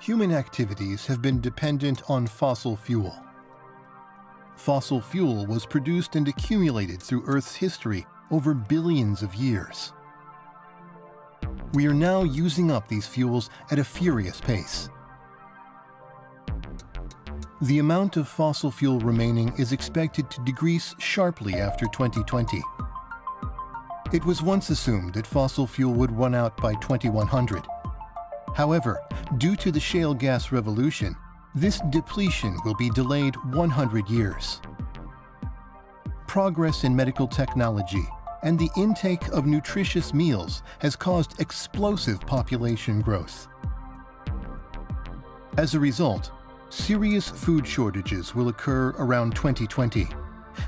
Human activities have been dependent on fossil fuel. Fossil fuel was produced and accumulated through Earth's history over billions of years. We are now using up these fuels at a furious pace. The amount of fossil fuel remaining is expected to decrease sharply after 2020. It was once assumed that fossil fuel would run out by 2100. However, due to the shale gas revolution, this depletion will be delayed 100 years. Progress in medical technology and the intake of nutritious meals has caused explosive population growth. As a result, serious food shortages will occur around 2020.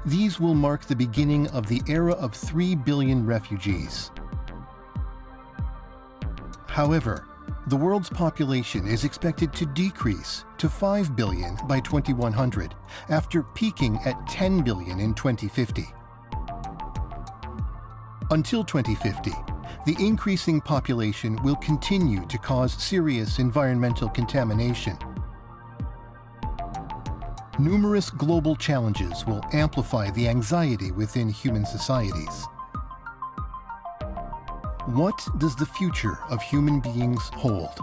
These will mark the beginning of the era of 3 billion refugees. However, the world's population is expected to decrease to 5 billion by 2100, after peaking at 10 billion in 2050. Until 2050, the increasing population will continue to cause serious environmental contamination. Numerous global challenges will amplify the anxiety within human societies. What does the future of human beings hold?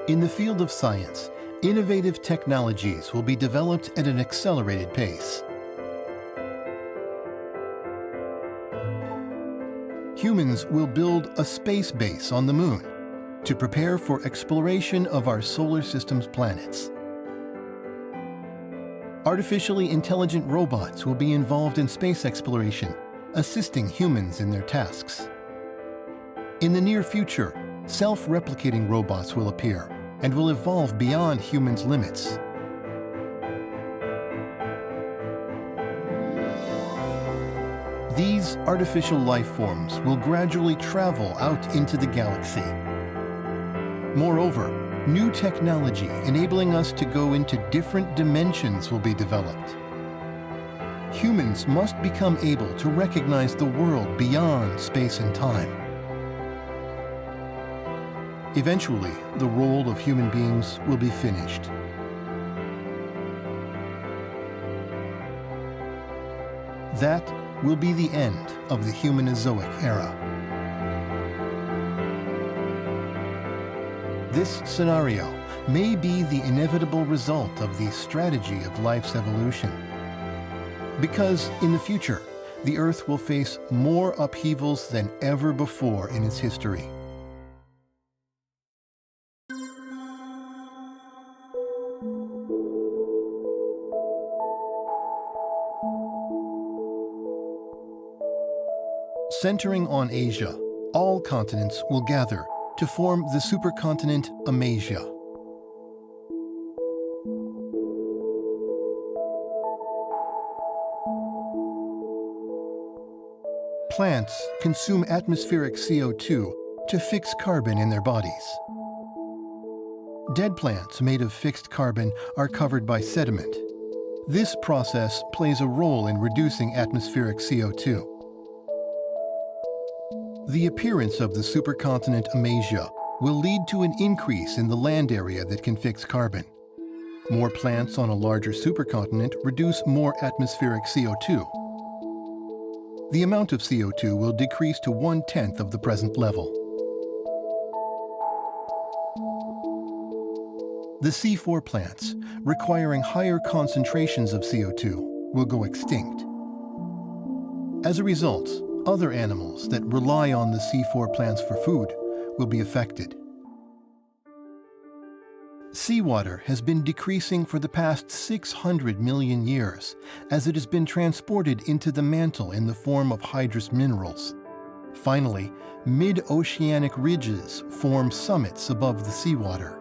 In the field of science, innovative technologies will be developed at an accelerated pace. Humans will build a space base on the Moon to prepare for exploration of our solar system's planets. Artificially intelligent robots will be involved in space exploration, assisting humans in their tasks. In the near future, self-replicating robots will appear and will evolve beyond humans' limits. These artificial life forms will gradually travel out into the galaxy. Moreover, new technology enabling us to go into different dimensions will be developed. Humans must become able to recognize the world beyond space and time. Eventually, the role of human beings will be finished. That will be the end of the Humanozoic era. This scenario may be the inevitable result of the strategy of life's evolution. Because in the future, the Earth will face more upheavals than ever before in its history. Centering on Asia, all continents will gather to form the supercontinent Eurasia. Plants consume atmospheric CO2 to fix carbon in their bodies. Dead plants made of fixed carbon are covered by sediment. This process plays a role in reducing atmospheric CO2. The appearance of the supercontinent Eurasia will lead to an increase in the land area that can fix carbon. More plants on a larger supercontinent reduce more atmospheric CO2. The amount of CO2 will decrease to 1/10 of the present level. The C4 plants, requiring higher concentrations of CO2, will go extinct. As a result, other animals that rely on the C4 plants for food will be affected. Seawater has been decreasing for the past 600 million years as it has been transported into the mantle in the form of hydrous minerals. Finally, mid-oceanic ridges form summits above the seawater.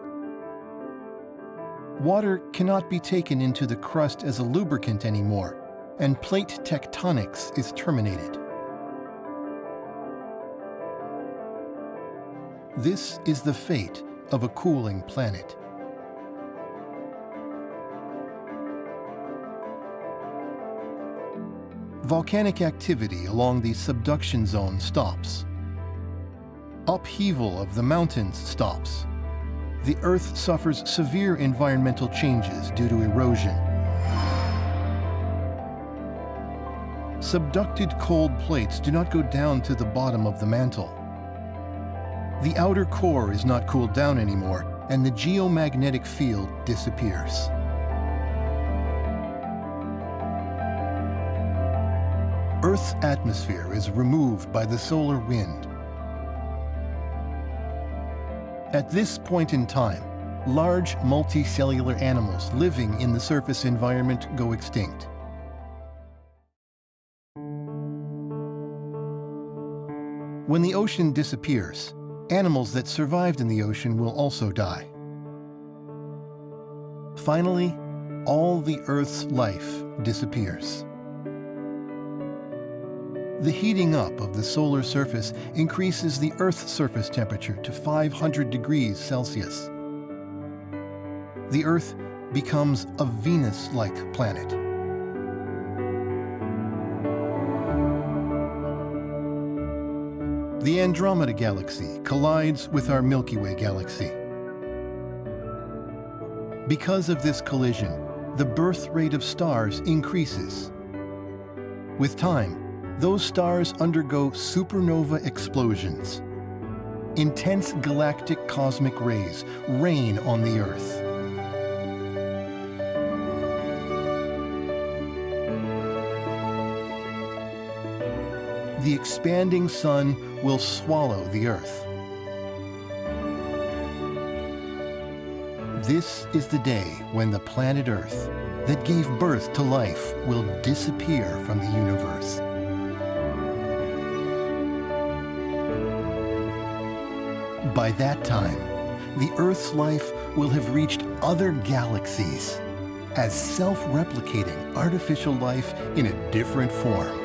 Water cannot be taken into the crust as a lubricant anymore, and plate tectonics is terminated. This is the fate of a cooling planet. volcanic activity along the subduction zone stops. Upheaval of the mountains stops. The Earth suffers severe environmental changes due to erosion. Subducted cold plates do not go down to the bottom of the mantle. The outer core is not cooled down anymore, and the geomagnetic field disappears. Earth's atmosphere is removed by the solar wind. At this point in time, large multicellular animals living in the surface environment go extinct. When the ocean disappears, animals that survived in the ocean will also die. Finally, all the Earth's life disappears. The heating up of the solar surface increases the Earth's surface temperature to 500 degrees Celsius. The Earth becomes a Venus-like planet. The Andromeda Galaxy collides with our Milky Way galaxy. Because of this collision, the birth rate of stars increases. With time, those stars undergo supernova explosions. Intense galactic cosmic rays rain on the Earth. The expanding sun will swallow the Earth. This is the day when the planet Earth, that gave birth to life, will disappear from the universe. By that time, the Earth's life will have reached other galaxies as self-replicating artificial life in a different form.